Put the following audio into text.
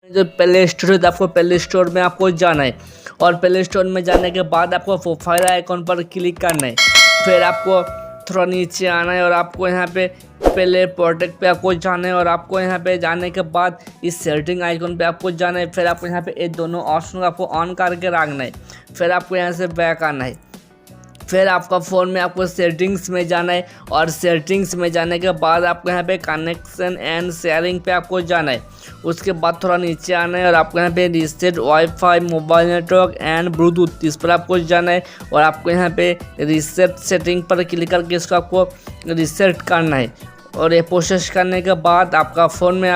जो play store है तो आपको प्ले स्टोर में आपको जाना है और प्ले स्टोर में जाने के बाद आपको प्रोफाइल आइकॉन पर क्लिक करना है। फिर आपको थोड़ा नीचे आना है और आपको यहाँ पे पहले प्रोडक्ट पे आपको जाना है और आपको यहाँ पे जाने के बाद इस सेटिंग आइकॉन पे आपको जाना है। फिर आपको यहाँ पे ये दोनों ऑप्शन को आपको ऑन करके रखना है। फिर आपको यहाँ से बैक आना है। फिर आपका फ़ोन में आपको सेटिंग्स में जाना है और सेटिंग्स में जाने के बाद आपको यहाँ पे कनेक्शन एंड शेयरिंग पे आपको जाना है। उसके बाद थोड़ा नीचे आना है और आपको यहाँ पे reset wifi mobile network and Bluetooth इस पर आपको जाना है और आपको यहाँ पे रीसेट सेटिंग पर क्लिक करके इसको आपको रीसेट करना है। और ये प्रोसेस करने के बाद आपका फ़ोन में